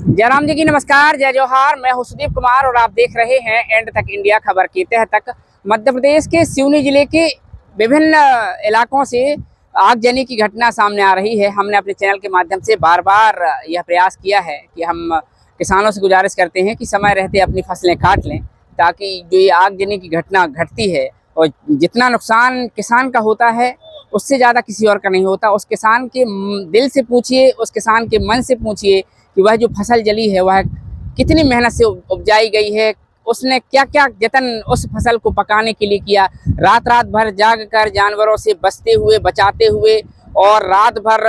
जयराम जी की नमस्कार, जय जोहार। मैं हूं सुदीप कुमार और आप देख रहे हैं एंड तक इंडिया खबर के तहत मध्य प्रदेश के सिवनी जिले के विभिन्न इलाकों से आगजनी की घटना सामने आ रही है। हमने अपने चैनल के माध्यम से बार बार यह प्रयास किया है कि हम किसानों से गुजारिश करते हैं कि समय रहते अपनी फसलें काट लें, ताकि जो ये आगजनी की घटना घटती है और जितना नुकसान किसान का होता है उससे ज़्यादा किसी और का नहीं होता। उस किसान के दिल से पूछिए, उस किसान के मन से पूछिए कि वह जो फसल जली है वह कितनी मेहनत से उपजाई गई है, उसने क्या क्या जतन उस फसल को पकाने के लिए किया। रात रात भर जाग कर जानवरों से बचते हुए, बचाते हुए और रात भर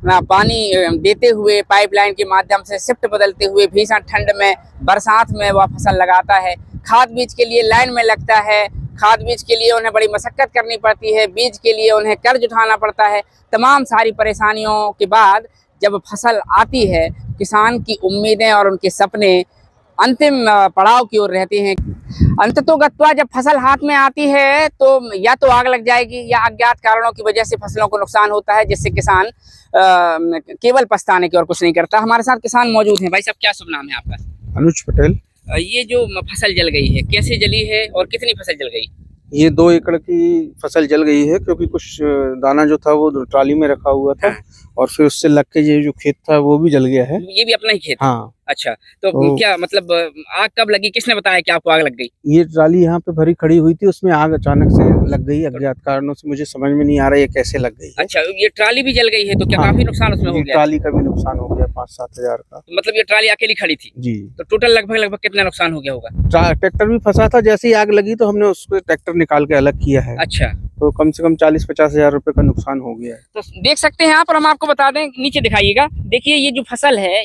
पानी देते हुए, पाइपलाइन के माध्यम से शिफ्ट बदलते हुए भीषण ठंड में, बरसात में वह फसल लगाता है। खाद बीज के लिए लाइन में लगता है, खाद बीज के लिए उन्हें बड़ी मशक्कत करनी पड़ती है, बीज के लिए उन्हें कर्ज उठाना पड़ता है। तमाम सारी परेशानियों के बाद जब फसल आती है, किसान की उम्मीदें और उनके सपने अंतिम पड़ाव की ओर रहते हैं। अंततोगत्वा जब फसल हाथ में आती है तो या तो आग लग जाएगी या अज्ञात कारणों की वजह से फसलों को नुकसान होता है, जिससे किसान केवल पछताने की और कुछ नहीं करता। हमारे साथ किसान मौजूद हैं। भाई साहब, क्या शुभ नाम है आपका? अनुज पटेल। ये जो फसल जल गई है, कैसे जली है और कितनी फसल जल गई? ये 2 एकड़ की फसल जल गई है, क्योंकि कुछ दाना जो था वो ट्राली में रखा हुआ था। हाँ। और फिर उससे लग के ये जो खेत था वो भी जल गया है। ये भी अपना ही खेत? हाँ। अच्छा, तो क्या मतलब आग कब लगी? किसने बताया कि आपको आग लग गई? ये ट्राली यहाँ पे भरी खड़ी हुई थी, उसमें आग अचानक से लग गई। अज्ञात कारणों से मुझे समझ में नहीं आ रहा ये कैसे लग गई है। अच्छा, ये ट्राली भी जल गई है तो क्या हाँ, काफी नुकसान उसमें हो गया? ट्राली का भी नुकसान हो गया 5-7 हजार का। तो मतलब ये ट्राली अकेली खड़ी थी जी। तो टोटल लगभग कितना नुकसान हो गया होगा? ट्रैक्टर भी फंसा था। जैसे ही आग लगी तो हमने उसको ट्रैक्टर निकाल के अलग किया है। अच्छा, तो कम से कम 40-50 हजार रुपए का नुकसान हो गया है। तो देख सकते हैं यहाँ पर, हम आपको बता दें, नीचे दिखाइएगा। देखिए, ये जो फसल है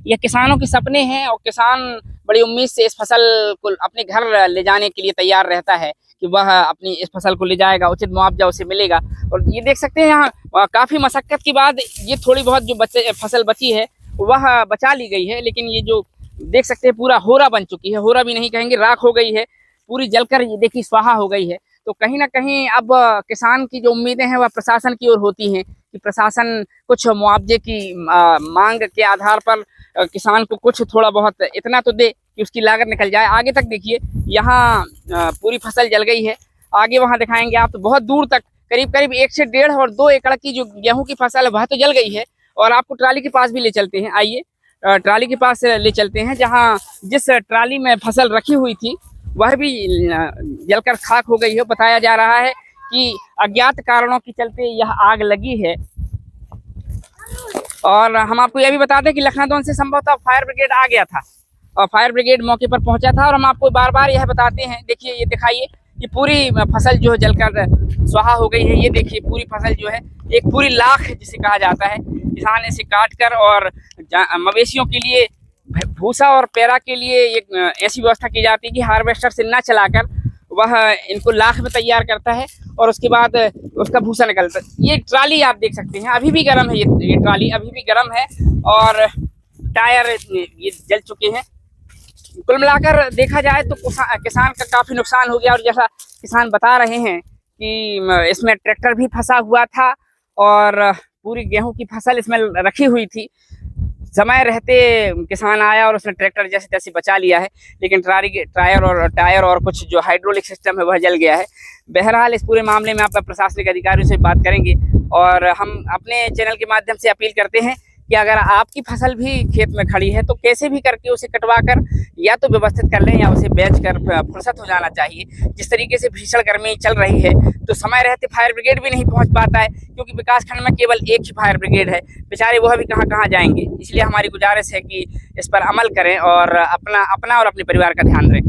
यह किसानों के सपने हैं और किसान बड़ी उम्मीद से इस फसल को अपने घर ले जाने के लिए तैयार रहता है कि वह अपनी इस फसल को ले जाएगा, उचित मुआवजा उसे मिलेगा। और ये देख सकते हैं यहाँ काफी मशक्कत के बाद ये थोड़ी बहुत जो फसल बची है वह बचा ली गई है। लेकिन ये जो देख सकते हैं पूरा होरा बन चुकी है, होरा भी नहीं कहेंगे, राख हो गई है, पूरी जलकर ये देखिए स्वाहा हो गई है। तो कहीं ना कहीं अब किसान की जो उम्मीदें हैं वह प्रशासन की ओर होती हैं कि प्रशासन कुछ मुआवजे की मांग के आधार पर किसान को कुछ थोड़ा बहुत इतना तो दे कि उसकी लागत निकल जाए। आगे तक देखिए, यहाँ पूरी फसल जल गई है। आगे वहाँ दिखाएंगे आप तो बहुत दूर तक करीब करीब 1 से 1.5 और 2 एकड़ की जो गेहूं की फसल है वह तो जल गई है। और आपको ट्राली के पास भी ले चलते हैं। आइए ट्राली के पास ले चलते हैं, जहाँ जिस ट्राली में फसल रखी हुई थी वह भी जलकर खाक हो गई है। बताया जा रहा है कि अज्ञात कारणों के चलते यह आग लगी है। और हम आपको यह भी बता दें कि लखनऊ से संभवतः फायर ब्रिगेड आ गया था और फायर ब्रिगेड मौके पर पहुंचा था। और हम आपको बार बार यह बताते हैं, देखिए ये दिखाइए, ये पूरी फसल जो है जलकर स्वाहा हो गई है। ये देखिए पूरी फसल जो है एक पूरी लाख जिसे कहा जाता है, किसान इसे काट कर और मवेशियों के लिए भूसा और पैरा के लिए एक ऐसी व्यवस्था की जाती है कि हार्वेस्टर से ना चलाकर वह इनको लाख में तैयार करता है और उसके बाद उसका भूसा निकलता है। ये ट्राली आप देख सकते हैं अभी भी गर्म है, ये ट्राली अभी भी गर्म है और टायर ये जल चुके हैं। कुल मिलाकर देखा जाए तो किसान का काफ़ी नुकसान हो गया। और जैसा किसान बता रहे हैं कि इसमें ट्रैक्टर भी फंसा हुआ था और पूरी गेहूं की फसल इसमें रखी हुई थी। समय रहते किसान आया और उसने ट्रैक्टर जैसे तैसे बचा लिया है, लेकिन टायर और कुछ जो हाइड्रोलिक सिस्टम है वह जल गया है। बहरहाल इस पूरे मामले में आप प्रशासनिक अधिकारियों से बात करेंगे और हम अपने चैनल के माध्यम से अपील करते हैं कि अगर आपकी फसल भी खेत में खड़ी है तो कैसे भी करके उसे कटवा कर या तो व्यवस्थित कर लें या उसे बेच कर फुर्सत हो जाना चाहिए। जिस तरीके से भीषण गर्मी चल रही है तो समय रहते फायर ब्रिगेड भी नहीं पहुंच पाता है, क्योंकि विकासखंड में केवल एक ही फायर ब्रिगेड है। बेचारे वह भी कहाँ जाएंगे। इसलिए हमारी गुजारिश है कि इस पर अमल करें और अपना और अपने परिवार का ध्यान रखें।